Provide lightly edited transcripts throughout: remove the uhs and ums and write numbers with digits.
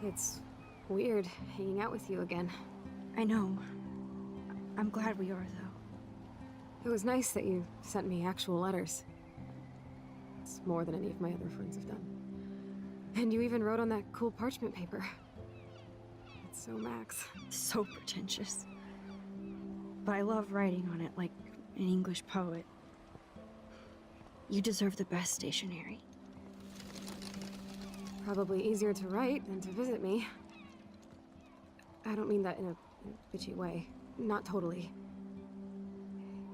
It's weird hanging out with you again. I know. I'm glad we are, though. It was nice that you sent me actual letters. It's more than any of my other friends have done. And you even wrote on that cool parchment paper. It's so Max. So pretentious. But I love writing on it like an English poet. You deserve the best stationery. Probably easier to write than to visit me. I don't mean that in a bitchy way. Not totally.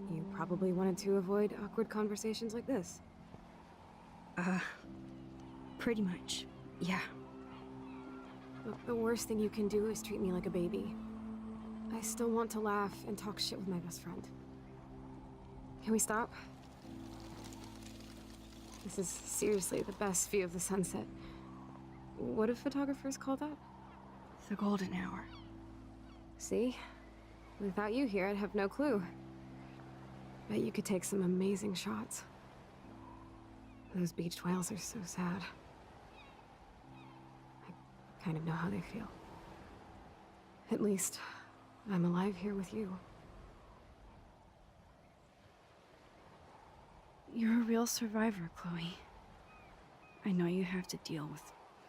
You probably wanted to avoid awkward conversations like this. Pretty much, yeah. Look, the worst thing you can do is treat me like a baby. I still want to laugh and talk shit with my best friend. Can we stop? This is seriously the best view of the sunset. What do photographers call that? The golden hour. See? Without you here, I'd have no clue. Bet you could take some amazing shots. Those beached whales are so sad. I kind of know how they feel. At least, I'm alive here with you. You're a real survivor, Chloe. I know you have to deal with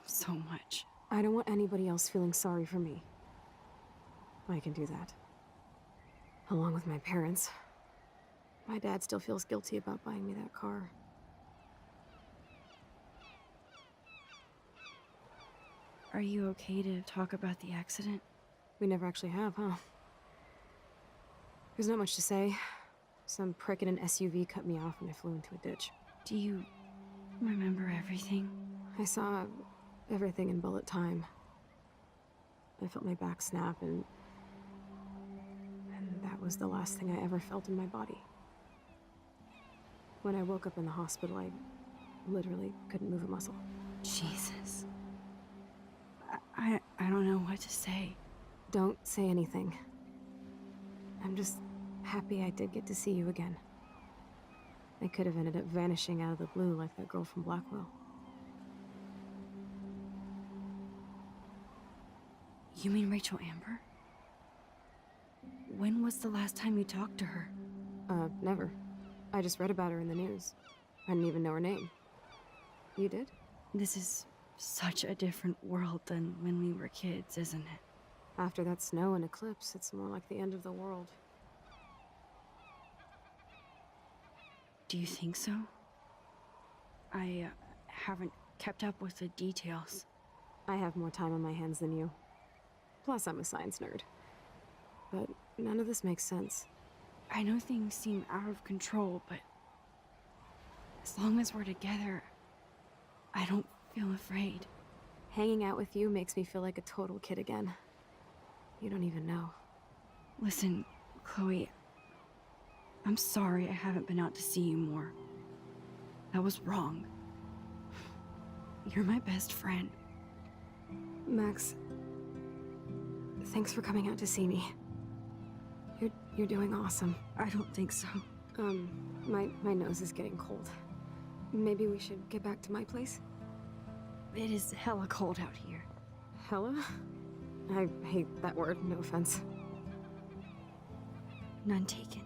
so much. I don't want anybody else feeling sorry for me. I can do that. Along with my parents. My dad still feels guilty about buying me that car. Are you okay to talk about the accident? We never actually have, huh? There's not much to say. Some prick in an SUV cut me off and I flew into a ditch. Do you remember everything? I saw everything in bullet time. I felt my back snap and that was the last thing I ever felt in my body. When I woke up in the hospital, I literally couldn't move a muscle. Jesus. I don't know what to say. Don't say anything. I'm just happy I did get to see you again. I could have ended up vanishing out of the blue like that girl from Blackwell. You mean Rachel Amber? When was the last time you talked to her? Never. I just read about her in the news. I didn't even know her name. You did? This is such a different world than when we were kids, isn't it? After that snow and eclipse, it's more like the end of the world. Do you think so? I haven't kept up with the details. I have more time on my hands than you. Plus, I'm a science nerd. But none of this makes sense. I know things seem out of control, but as long as we're together, I don't feel afraid. Hanging out with you makes me feel like a total kid again. You don't even know. Listen, Chloe, I'm sorry I haven't been out to see you more. That was wrong. You're my best friend. Max, thanks for coming out to see me. You're doing awesome. I don't think so. My nose is getting cold. Maybe we should get back to my place? It is hella cold out here. Hella? I hate that word, no offense. None taken.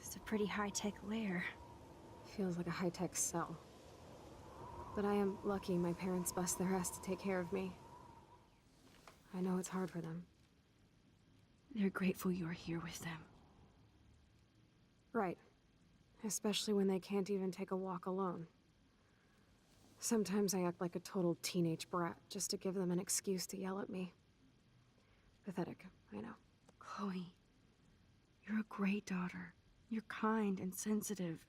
It's a pretty high-tech lair. Feels like a high-tech cell. But I am lucky my parents bust their ass to take care of me. I know it's hard for them. They're grateful you're here with them. Right. Especially when they can't even take a walk alone. Sometimes I act like a total teenage brat just to give them an excuse to yell at me. Pathetic, I know. Chloe, you're a great daughter. You're kind and sensitive,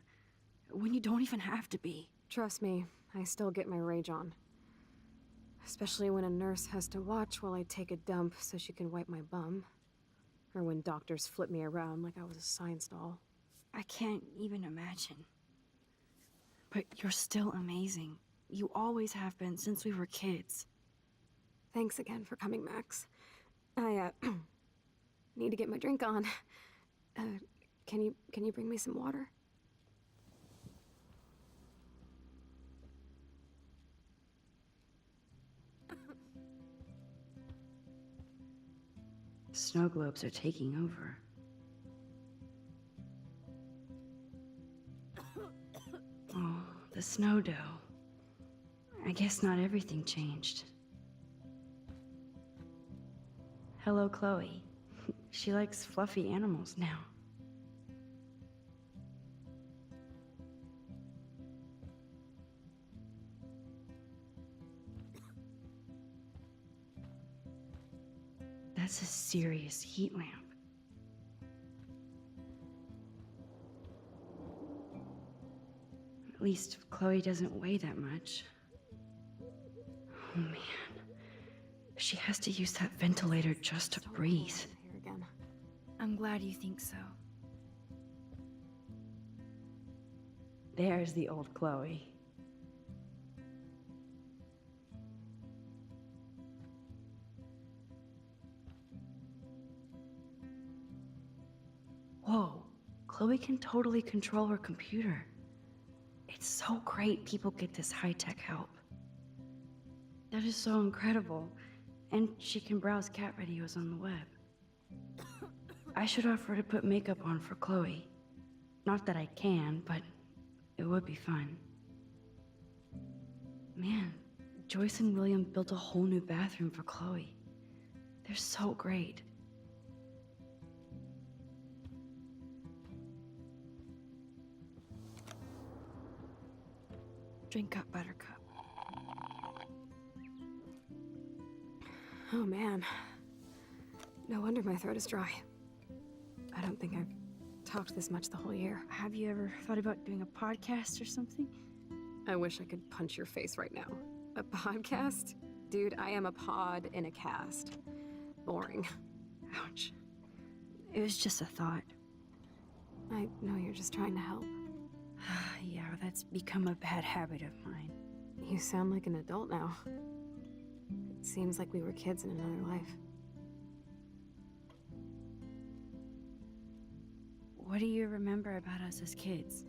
when you don't even have to be. Trust me, I still get my rage on. Especially when a nurse has to watch while I take a dump so she can wipe my bum. Or when doctors flip me around like I was a science doll. I can't even imagine. But you're still amazing. You always have been since we were kids. Thanks again for coming, Max. I, need to get my drink on. Can you bring me some water? Snow globes are taking over. Oh, the snow dough. I guess not everything changed. Hello, Chloe. She likes fluffy animals now. That's a serious heat lamp. At least Chloe doesn't weigh that much. Oh man. She has to use that ventilator just to breathe. Here again. I'm glad you think so. There's the old Chloe. Whoa, Chloe can totally control her computer. It's so great people get this high-tech help. That is so incredible. And she can browse cat videos on the web. I should offer to put makeup on for Chloe. Not that I can, but it would be fun. Man, Joyce and William built a whole new bathroom for Chloe. They're so great. Drink up, Buttercup. Oh man. No wonder my throat is dry. I don't think I've talked this much the whole year. Have you ever thought about doing a podcast or something? I wish I could punch your face right now. A podcast? Dude, I am a pod in a cast. Boring. Ouch. It was just a thought. I know you're just trying to help. Yeah, that's become a bad habit of mine. You sound like an adult now. It seems like we were kids in another life. What do you remember about us as kids?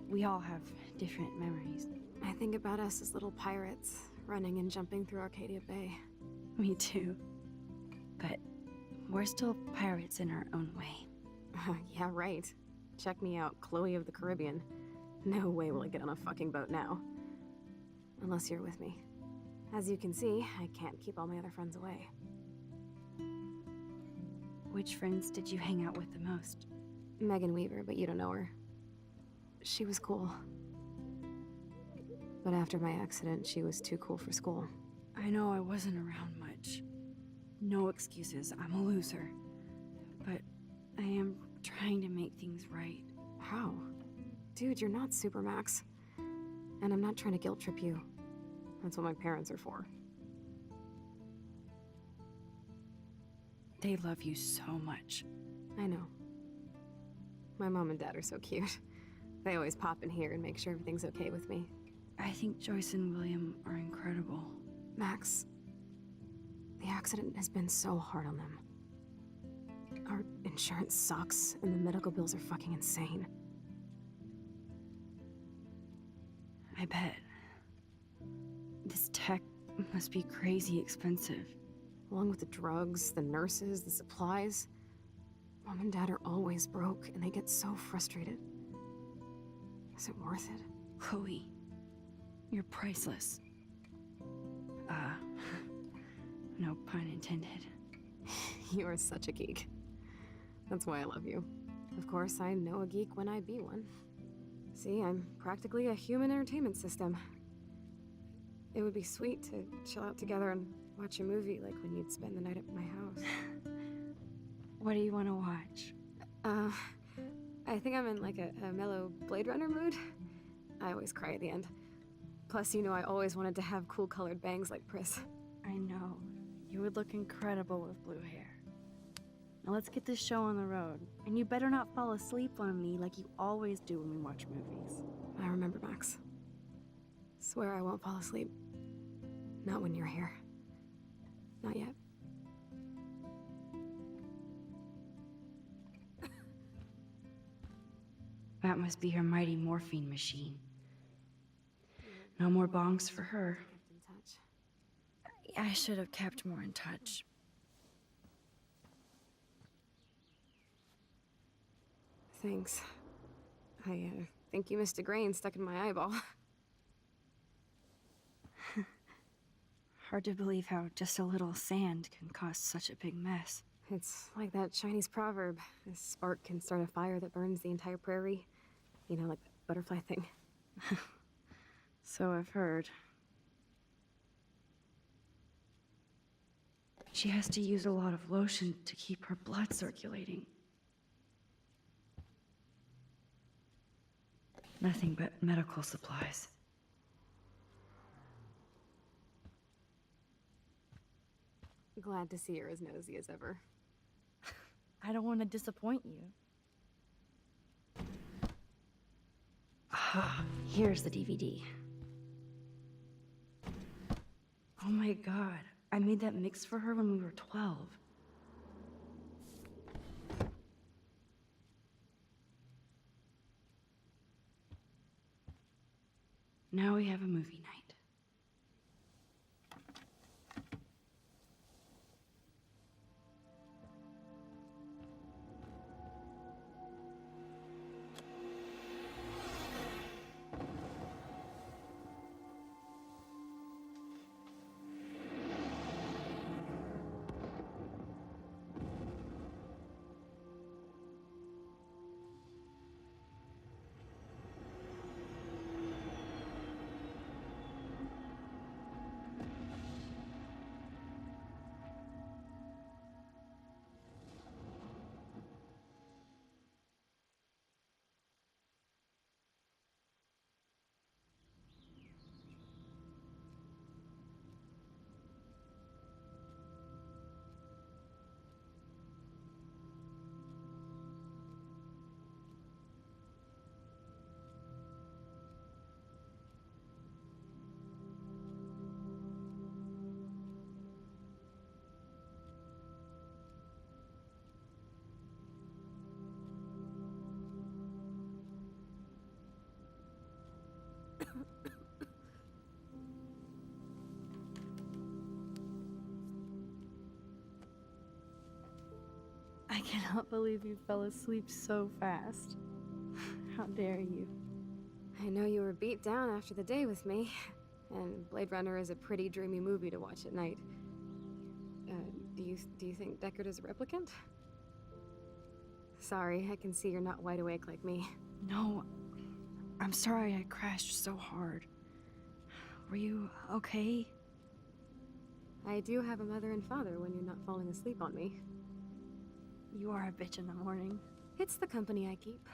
We all have different memories. I think about us as little pirates, running and jumping through Arcadia Bay. Me too. But we're still pirates in our own way. Yeah, right. Check me out, Chloe of the Caribbean. No way will I get on a fucking boat now. Unless you're with me. As you can see, I can't keep all my other friends away. Which friends did you hang out with the most? Megan Weaver, but you don't know her. She was cool. But after my accident, she was too cool for school. I know I wasn't around much. No excuses, I'm a loser. But I am trying to make things right. How? Dude, you're not Supermax. And I'm not trying to guilt trip you. That's what my parents are for. They love you so much. I know. My mom and dad are so cute. They always pop in here and make sure everything's okay with me. I think Joyce and William are incredible. Max, the accident has been so hard on them. Our insurance sucks, and the medical bills are fucking insane. I bet. This tech must be crazy expensive. Along with the drugs, the nurses, the supplies. Mom and Dad are always broke, and they get so frustrated. Is it worth it? Chloe, you're priceless. No pun intended. You are such a geek. That's why I love you. Of course, I know a geek when I be one. See, I'm practically a human entertainment system. It would be sweet to chill out together and watch a movie like when you'd spend the night at my house. What do you want to watch? I think I'm in like a mellow Blade Runner mood. I always cry at the end. Plus, you know I always wanted to have cool colored bangs like Pris. I know. You would look incredible with blue hair. Now let's get this show on the road. And you better not fall asleep on me like you always do when we watch movies. I remember, Max. Swear I won't fall asleep. Not when you're here. Not yet. That must be her mighty morphine machine. No more bongs for her. Kept in touch. I should have kept more in touch. Thanks. I think you missed a grain stuck in my eyeball. Hard to believe how just a little sand can cause such a big mess. It's like that Chinese proverb. A spark can start a fire that burns the entire prairie. You know, like the butterfly thing. So I've heard. She has to use a lot of lotion to keep her blood circulating. Nothing but medical supplies. Glad to see you're as nosy as ever. I don't want to disappoint you. Ah, here's the DVD. Oh my god, I made that mix for her when we were 12. Now we have a movie night. I cannot believe you fell asleep so fast. How dare you? I know you were beat down after the day with me, and Blade Runner is a pretty dreamy movie to watch at night. Do you think Deckard is a replicant? Sorry, I can see you're not wide awake like me. No, I'm sorry I crashed so hard. Were you okay? I do have a mother and father when you're not falling asleep on me. You are a bitch in the morning. It's the company I keep.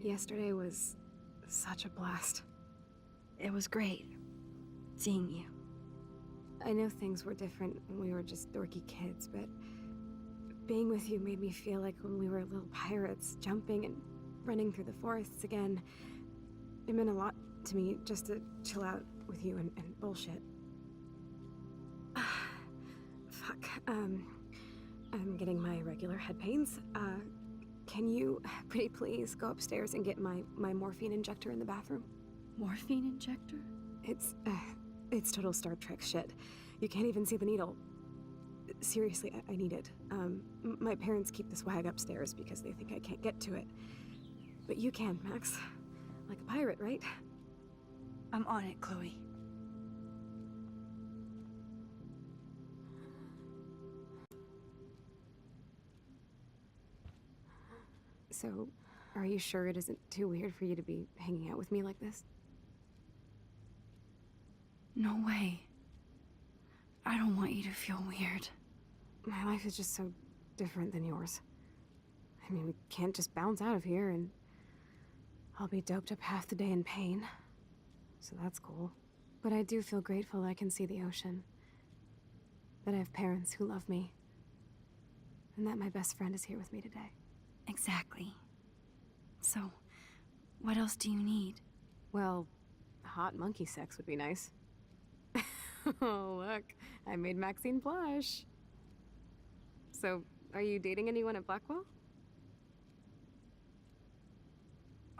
Yesterday was such a blast. It was great seeing you. I know things were different when we were just dorky kids, but being with you made me feel like when we were little pirates, jumping and running through the forests again. It meant a lot to me just to chill out with you and bullshit. Fuck, I'm getting my regular head pains. Can you, pretty please, go upstairs and get my morphine injector in the bathroom? Morphine injector? It's total Star Trek shit. You can't even see the needle. Seriously, I need it. My parents keep the swag upstairs because they think I can't get to it. But you can, Max. Like a pirate, right? I'm on it, Chloe. So, are you sure it isn't too weird for you to be hanging out with me like this? No way. I don't want you to feel weird. My life is just so different than yours. I mean, we can't just bounce out of here and I'll be doped up half the day in pain. So that's cool. But I do feel grateful I can see the ocean. That I have parents who love me. And that my best friend is here with me today. Exactly. So, what else do you need? Well, hot monkey sex would be nice. Oh, look. I made Maxine blush. So, are you dating anyone at Blackwell?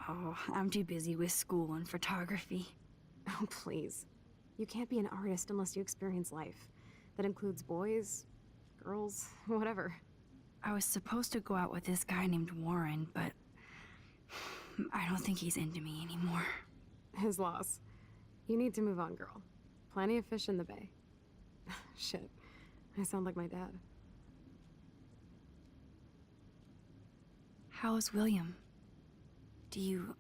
Oh, I'm too busy with school and photography. Oh, please. You can't be an artist unless you experience life. That includes boys, girls, whatever. I was supposed to go out with this guy named Warren, but I don't think he's into me anymore. His loss. You need to move on, girl. Plenty of fish in the bay. Shit. I sound like my dad. How's William? Do you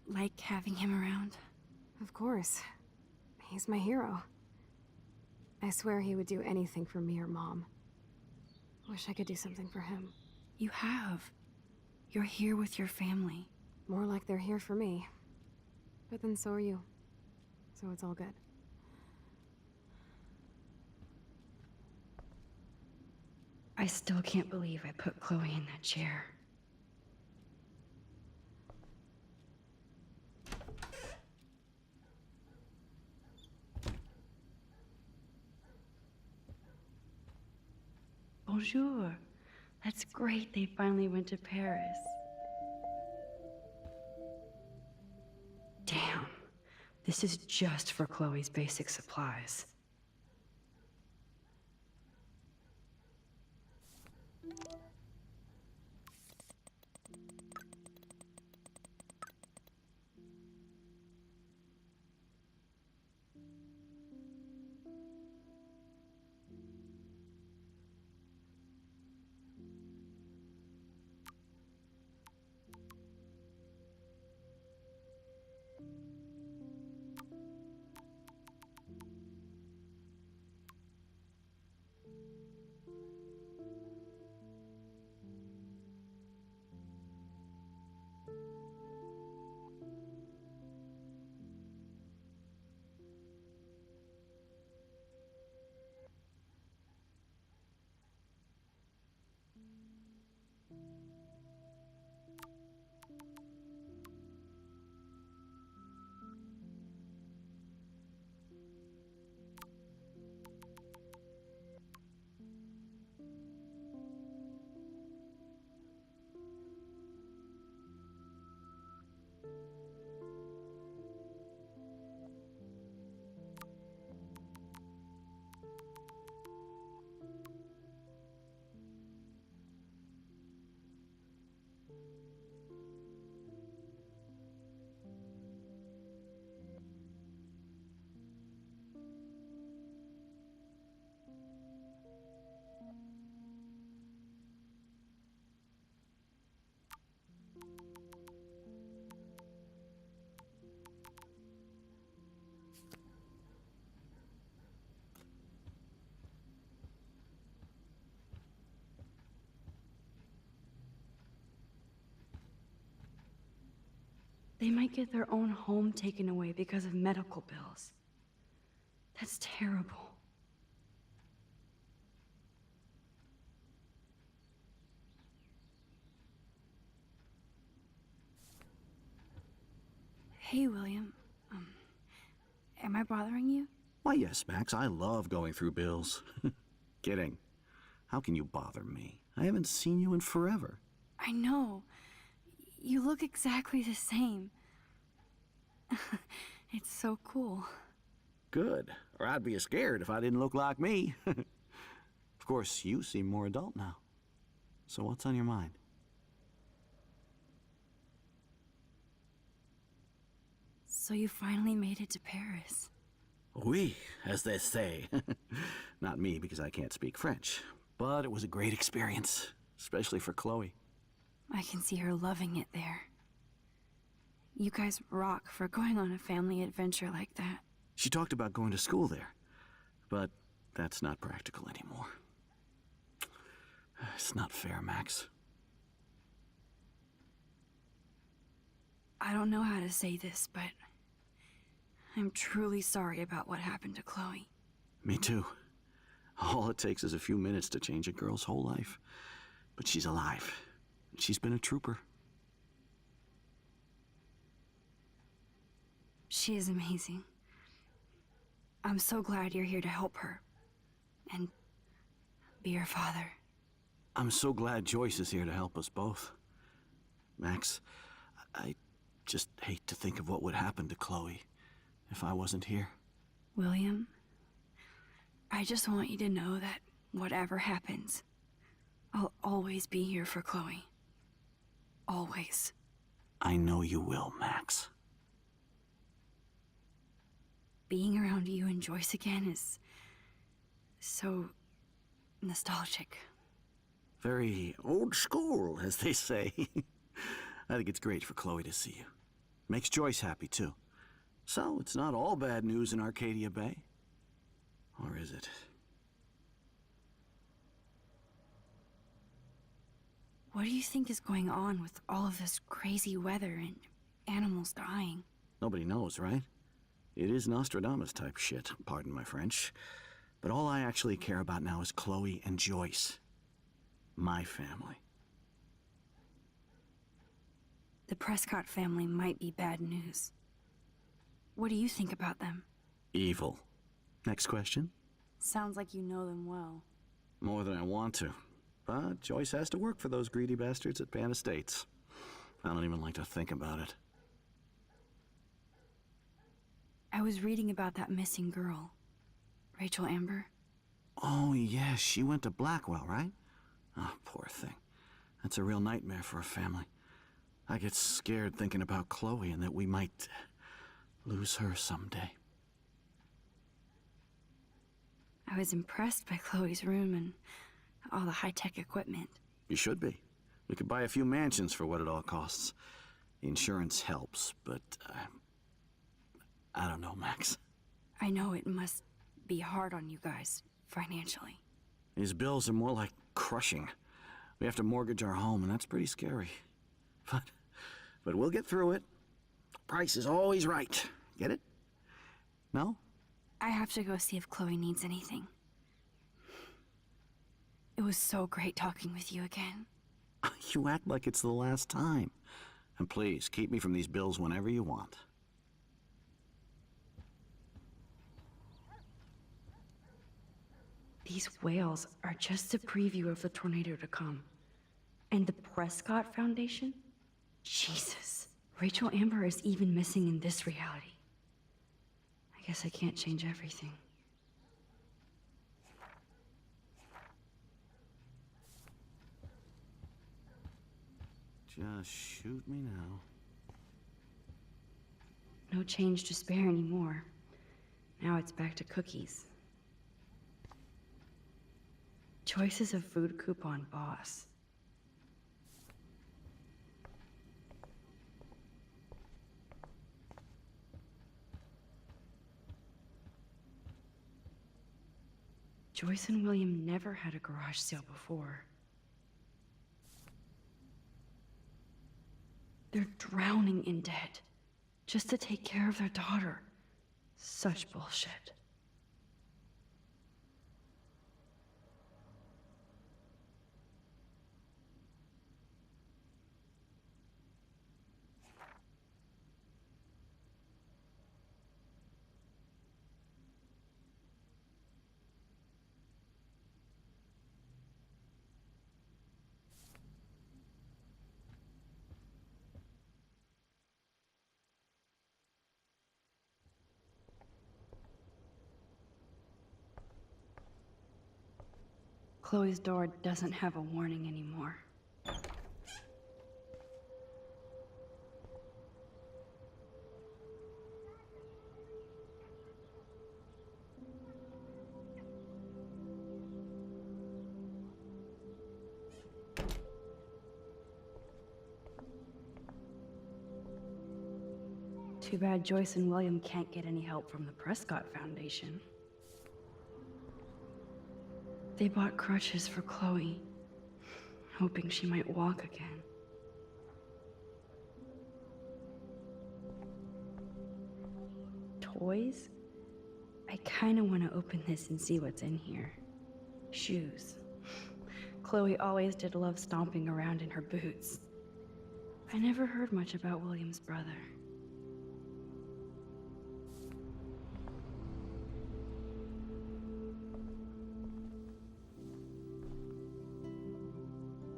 like having him around? Of course. He's my hero. I swear he would do anything for me or Mom. Wish I could do something for him. You have. You're here with your family. More like they're here for me. But then so are you. So it's all good. I still can't believe I put Chloe in that chair. Bonjour. That's great they finally went to Paris. Damn. This is just for Chloe's basic supplies. They might get their own home taken away because of medical bills. That's terrible. Hey, William. Am I bothering you? Why, yes, Max. I love going through bills. Kidding. How can you bother me? I haven't seen you in forever. I know. You look exactly the same. It's so cool. Good. Or I'd be scared if I didn't look like me. Of course, you seem more adult now. So what's on your mind? So you finally made it to Paris. Oui, as they say. Not me, because I can't speak French. But it was a great experience, especially for Chloe. I can see her loving it there. You guys rock for going on a family adventure like that. She talked about going to school there, but that's not practical anymore. It's not fair, Max. I don't know how to say this, but I'm truly sorry about what happened to Chloe. Me too. All it takes is a few minutes to change a girl's whole life. But she's alive. She's been a trooper. She is amazing. I'm so glad you're here to help her. And be her father. I'm so glad Joyce is here to help us both. Max, I just hate to think of what would happen to Chloe if I wasn't here. William, I just want you to know that whatever happens, I'll always be here for Chloe. Always. I know you will, Max. Being around you and Joyce again is so nostalgic. Very old school, as they say. I think it's great for Chloe to see you. Makes Joyce happy, too. So, it's not all bad news in Arcadia Bay. Or is it? What do you think is going on with all of this crazy weather and animals dying? Nobody knows, right? It is Nostradamus-type shit, pardon my French. But all I actually care about now is Chloe and Joyce. My family. The Prescott family might be bad news. What do you think about them? Evil. Next question? Sounds like you know them well. More than I want to. But Joyce has to work for those greedy bastards at Pan Estates. I don't even like to think about it. I was reading about that missing girl, Rachel Amber. Oh, yeah, she went to Blackwell, right? Oh, poor thing. That's a real nightmare for a family. I get scared thinking about Chloe and that we might lose her someday. I was impressed by Chloe's room and all the high-tech equipment. You should be. We could buy a few mansions for what it all costs. The insurance helps, but I don't know, Max. I know it must be hard on you guys, financially. These bills are more like crushing. We have to mortgage our home, and that's pretty scary. But we'll get through it. Price is always right. Get it? No? I have to go see if Chloe needs anything. It was so great talking with you again. You act like it's the last time. And please, keep me from these bills whenever you want. These whales are just a preview of the tornado to come. And the Prescott Foundation? Jesus. Rachel Amber is even missing in this reality. I guess I can't change everything. Just shoot me now. No change to spare anymore. Now it's back to cookies. Choices of food coupon boss. Joyce and William never had a garage sale before. They're drowning in debt just to take care of their daughter. Such bullshit. Chloe's door doesn't have a warning anymore. Too bad Joyce and William can't get any help from the Prescott Foundation. They bought crutches for Chloe, hoping she might walk again. Toys? I kinda wanna open this and see what's in here. Shoes. Chloe always did love stomping around in her boots. I never heard much about William's brother.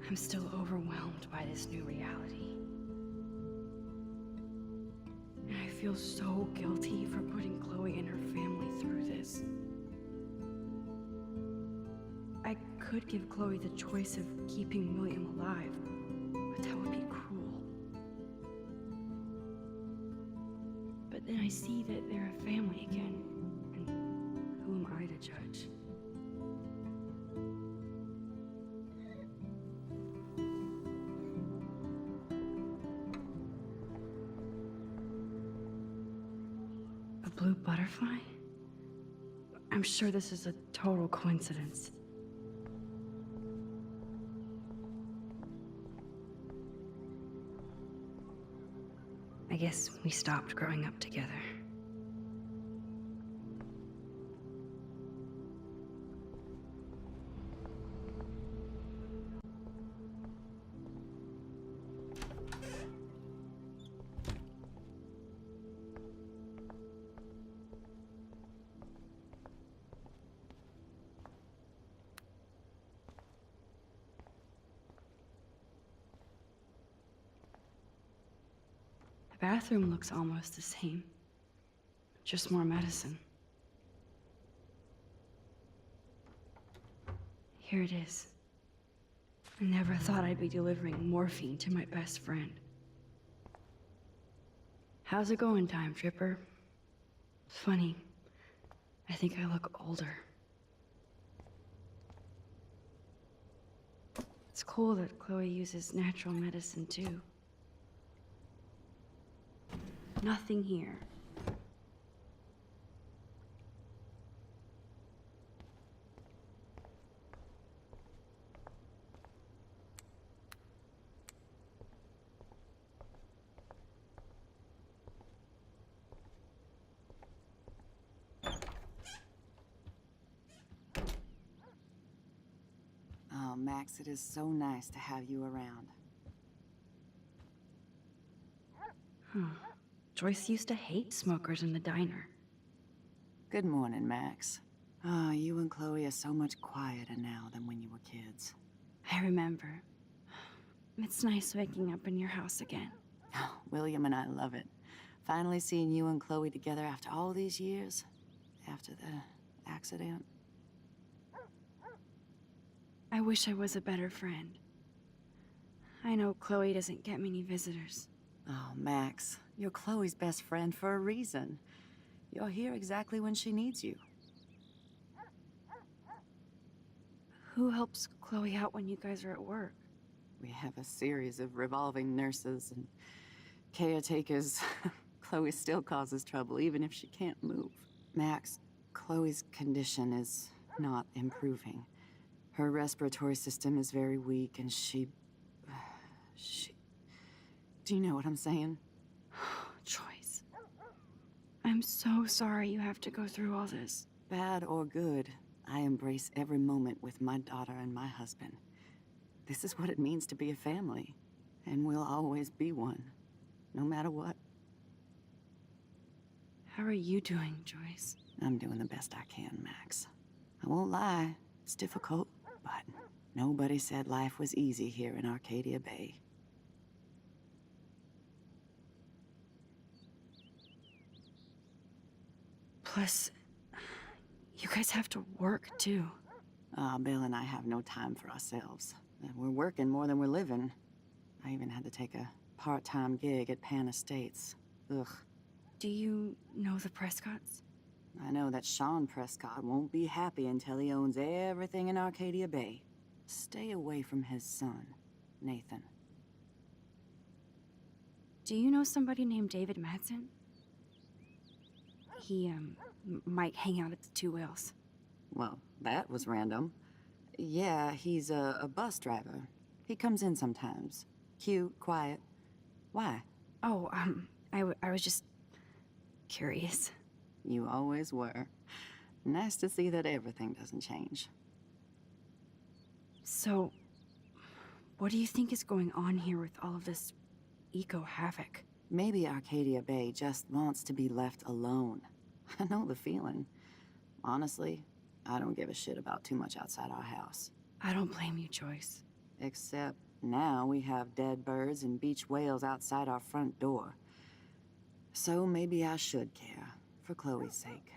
I'm still overwhelmed by this new reality. And I feel so guilty for putting Chloe and her family through this. I could give Chloe the choice of keeping William alive, but that would be cruel. But then I see that they're a family again, and who am I to judge? A blue butterfly? I'm sure this is a total coincidence. I guess we stopped growing up together. The bathroom looks almost the same. Just more medicine. Here it is. I never thought I'd be delivering morphine to my best friend. How's it going, Time Tripper? Funny. I think I look older. It's cool that Chloe uses natural medicine too. Nothing here. Oh, Max, it is so nice to have you around. Huh. Joyce used to hate smokers in the diner. Good morning, Max. Oh, you and Chloe are so much quieter now than when you were kids. I remember. It's nice waking up in your house again. Oh, William and I love it. Finally seeing you and Chloe together after all these years. After the accident. I wish I was a better friend. I know Chloe doesn't get many visitors. Oh, Max, you're Chloe's best friend for a reason. You're here exactly when she needs you. Who helps Chloe out when you guys are at work? We have a series of revolving nurses and caretakers. Chloe still causes trouble, even if she can't move. Max, Chloe's condition is not improving. Her respiratory system is very weak, and she... Do you know what I'm saying? Joyce. I'm so sorry you have to go through all this. Bad or good, I embrace every moment with my daughter and my husband. This is what it means to be a family, and we'll always be one, no matter what. How are you doing, Joyce? I'm doing the best I can, Max. I won't lie, it's difficult, but nobody said life was easy here in Arcadia Bay. Plus, you guys have to work, too. Bill and I have no time for ourselves. We're working more than we're living. I even had to take a part-time gig at Pan Estates. Ugh. Do you know the Prescotts? I know that Sean Prescott won't be happy until he owns everything in Arcadia Bay. Stay away from his son, Nathan. Do you know somebody named David Madsen? He, might hang out at the Two Whales. Well, that was random. Yeah, he's a bus driver. He comes in sometimes. Cute, quiet. Why? Oh, I was just curious. You always were. Nice to see that everything doesn't change. So, what do you think is going on here with all of this eco-havoc? Maybe Arcadia Bay just wants to be left alone. I know the feeling. Honestly, I don't give a shit about too much outside our house. I don't blame you, Joyce. Except now we have dead birds and beach whales outside our front door. So maybe I should care, for Chloe's sake.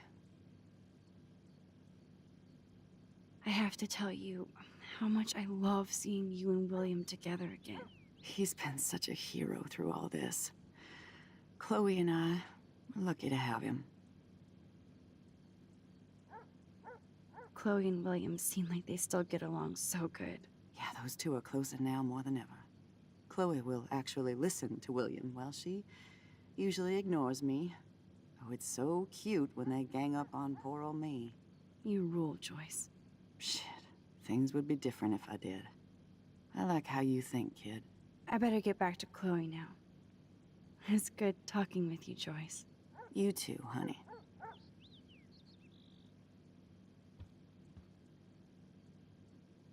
I have to tell you how much I love seeing you and William together again. He's been such a hero through all this. Chloe and I, we're lucky to have him. Chloe and William seem like they still get along so good. Yeah, those two are closer now more than ever. Chloe will actually listen to William, while she usually ignores me. Oh, it's so cute when they gang up on poor old me. You rule, Joyce. Shit, things would be different if I did. I like how you think, kid. I better get back to Chloe now. It's good talking with you, Joyce. You too, honey.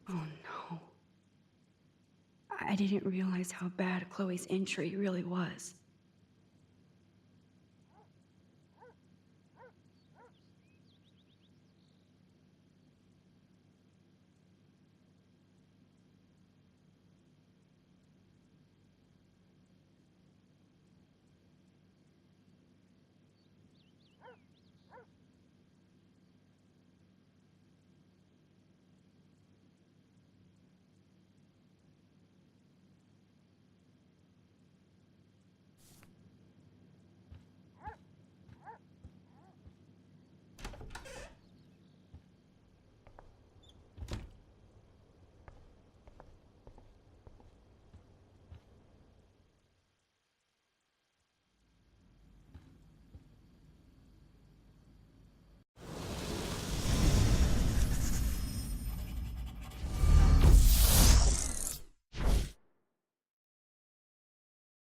Oh no. I didn't realize how bad Chloe's injury really was.